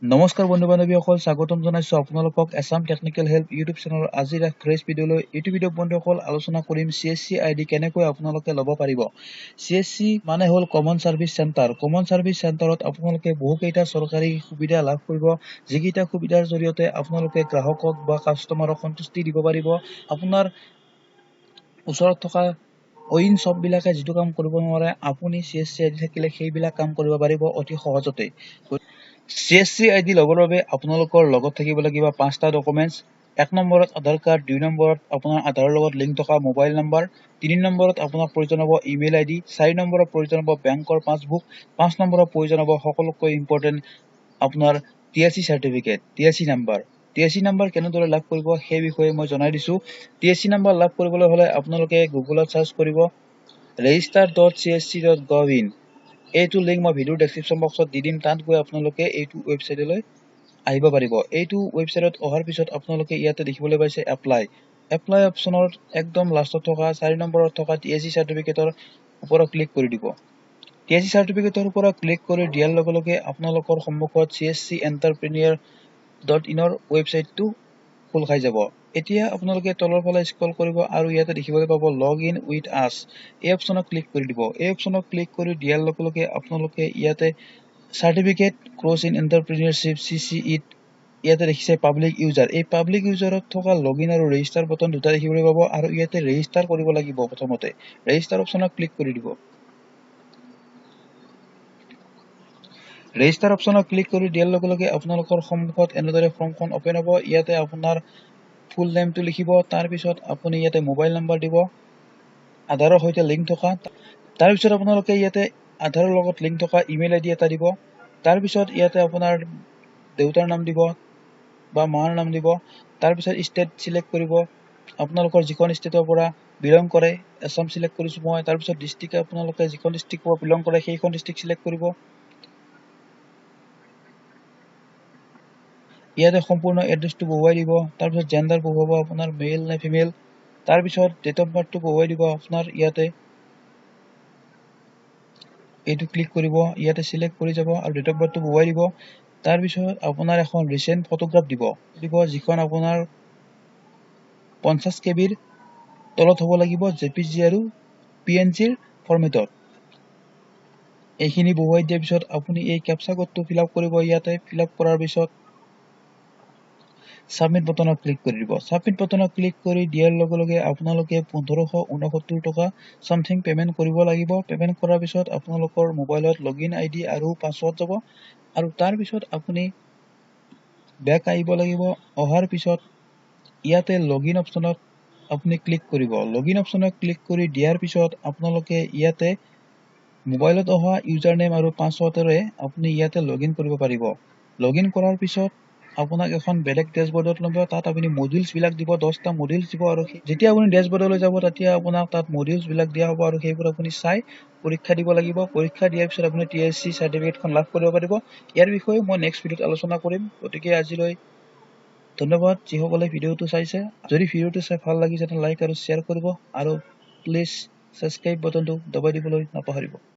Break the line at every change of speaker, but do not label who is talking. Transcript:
নমস্কাৰ বন্ধু বান্ধৱীসকল, স্বাগতম জনাইছো আপোনালোকক এছাম টেকনিকেল হেল্প ইউটিউব চেনেলৰ আজিৰ এক ফ্ৰেছ ভিডিঅ'লৈ। এইটো ভিডিঅ' বন্ধুসকল আলোচনা কৰিম CSC ID কেনেকৈ আপোনালোকে ল'ব পাৰিব। CSC মানে হ'ল common service centre. Common service চেণ্টাৰত আপোনালোকে বহুকেইটা চৰকাৰী সুবিধা লাভ কৰিব, যিকেইটা সুবিধাৰ জৰিয়তে আপোনালোকে গ্ৰাহকক বা কাষ্টমাৰক সন্তুষ্টি দিব পাৰিব। আপোনাৰ ওচৰত থকা অইন সববিলাকে যিটো কাম কৰিব নোৱাৰে, আপুনি CSC ID থাকিলে সেইবিলাক কাম কৰিব পাৰিব অতি সহজতে। CSC ID ল'বৰ বাবে আপোনালোকৰ লগত থাকিব লাগিব 5টা ডকুমেন্টস। 1 নম্বৰত আধাৰ কাৰ্ড, 2 নম্বৰত আপোনাৰ আধাৰৰ লগত লিংক থকা মোবাইল নম্বৰ, 3 নম্বৰত আপোনাক প্ৰয়োজন হ'ব ইমেইল ID, 4 নম্বৰত প্ৰয়োজন হ'ব বেংকৰ পাছবুক, 5 নম্বৰত প্ৰয়োজন হ'ব সকলোতকৈ ইম্পৰ্টেন্ট আপোনাৰ TSC certificate, TSC number. TSC number কেনেদৰে লাভ কৰিব সেই বিষয়ে মই জনাই দিছো। TSC নম্বৰ লাভ কৰিবলৈ হলে আপোনালোকে গুগলত সাৰ্চ কৰিব register.csc.gov.in। এইটো লিংক মই ভিডিঅ ডেসক্ৰিপশন বক্সত দি দিম, তাত গৈ আপোনালোকে এইটো ৱেবসাইটলৈ আহিব পাৰিব। এইটো ৱেবসাইটত অহাৰ পিছত আপোনালোকে ইয়াতে দেখিবলৈ পাইছে এপ্লাই অপচনৰ একদম লাষ্টত থকা 4 নম্বৰত থকা TSC সাৰ্টিফিকেটৰ ওপৰত ক্লিক কৰি দিব। TSC সাৰ্টিফিকেটৰ ওপৰত ক্লিক কৰি দিয়াৰ লগে লগে আপোনালোকৰ সন্মুখত cscenterpreneur.in ৰ ৱেবসাইটটো খোল খাই যাব। এতিয়া আপোনালোকে তলৰ ফালে স্ক্ৰল কৰিব আৰু ইয়াতে দেখিবলৈ পাব লগ ইন উইথ আছ। এই অপচনত ক্লিক কৰি দিব। এই অপচনত ক্লিক কৰি দিয়াৰ লগে লগে আপোনালোকে ইয়াতে সাৰ্টিফিকেট ক্ৰছ ইন এন্টাৰপ্ৰেনিয়ৰশ্বিপ CCE ইয়াতে দেখিছে পাব্লিক ইউজাৰ। এই পাব্লিক ইউজাৰত থকা লগইন আৰু ৰেজিষ্টাৰ বটন দুটা দেখিবলৈ পাব আৰু ইয়াতে ৰেজিষ্টাৰ কৰিব লাগিব। প্ৰথমতে ৰেজিষ্টাৰ অপচনত ক্লিক কৰি দিব। ৰেজিষ্টাৰ অপচনত ক্লিক কৰি দিয়াৰ লগে লগে আপোনালোকৰ সন্মুখত এনেদৰে ফৰ্মখন ওপেন হ'ব। ইয়াতে আপোনাৰ ফুল নেমটো লিখিব, তাৰ পিছত আপুনি ইয়াতে মোবাইল নম্বৰ দিব আধাৰৰ সৈতে লিংক থকা, তাৰ পিছত আপোনালোকে ইয়াতে আধাৰৰ লগত লিংক থকা ইমেইল ID এটা দিব, তাৰ পিছত ইয়াতে আপোনাৰ দেউতাৰ নাম দিব বা মাৰ নাম দিব, তাৰ পিছত ষ্টেট সিলেক্ট কৰিব, আপোনালোকৰ যিখন ষ্টেটৰ পৰা বিলং কৰে, আসাম সিলেক্ট কৰিছো মই, তাৰ পিছত ডিস্ট্ৰিক্ট আপোনালোকে যিখন ডিস্ট্ৰিক্ট পৰা বিলং কৰে সেইখন ডিস্ট্ৰিক্ট সিলেক্ট কৰিব। ইয়াতে সম্পূৰ্ণ এড্ৰেছটো বহুৱাই দিব, তাৰ পিছত জেন্ডাৰ বহুৱাব আপোনাৰ মেল নে ফিমেল, তাৰ পিছত ডেট অফ বাৰ্থটো বহুৱাই দিব আপোনাৰ ইয়াতে। এইটো ক্লিক কৰিব, ইয়াতে সিলেক্ট কৰি যাব আৰু ডেট অফ বাৰ্থটো বহুৱাই দিব। তাৰ পিছত আপোনাৰ এখন ৰিসেন্ট ফটোগ্ৰাফ দিব যিখন আপোনাৰ 50 KBৰ তলত হ'ব লাগিব, JPG আৰু PNG ফৰমেটত। এইখিনি বহুৱাই দিয়াৰ পিছত আপুনি এই ক্যাপচা কোডটো ফিল আপ কৰিব। ইয়াতে ফিল আপ কৰাৰ পিছত সাবমিট বটনত ক্লিক কৰি দিব। সাবমিট বটনত ক্লিক কৰি দিয়াৰ লগে লগে আপোনালোকে 1569 টকা সামথিং পেমেন্ট কৰিব লাগিব। পেমেন্ট কৰাৰ পিছত আপোনালোকৰ মোবাইলত লগইন ID আৰু পাছৱৰ্ড যাব আৰু তাৰ পিছত আপুনি বেক আহিব লাগিব। অহাৰ পিছত ইয়াতে লগইন অপচনত আপুনি ক্লিক কৰিব। লগইন অপচনত ক্লিক কৰি দিয়াৰ পিছত আপোনালোকে ইয়াতে মোবাইলত অহা ইউজাৰ নেম আৰু পাছৱৰ্ডৰে আপুনি ইয়াতে লগইন কৰিব পাৰিব। লগইন কৰাৰ পিছত আপোনাক এখন বেলেগ ড্যাশবৰ্ডত ল'ব, তাত আপুনি মডিউলছ বিলাক দিব, 10টা মডিউলছ দিব আৰু যেতিয়া আপুনি ড্যাশবৰ্ডলৈ যাব তেতিয়া আপোনাক তাত মডিউলছ বিলাক দিয়া হ'ব আৰু সেইবোৰ আপুনি চাই পৰীক্ষা দিব লাগিব। পৰীক্ষা দিয়াৰ পিছত আপুনি TSC সাৰ্টিফিকেটখন লাভ কৰিব পাৰিব। ইয়াৰ বিষয়ে মই নেক্সট ভিডিঅ'ত আলোচনা কৰিম। গতিকে আজিলৈ ধন্যবাদ যিসকলে ভিডিঅ'টো চাইছে। যদি ভিডিঅ'টো চাই ভাল লাগিছে তেন্তে লাইক আৰু শ্বেয়াৰ কৰিব আৰু প্লিজ সাবস্ক্ৰাইব বটনটো দবাই দিবলৈ নাপাহৰিব।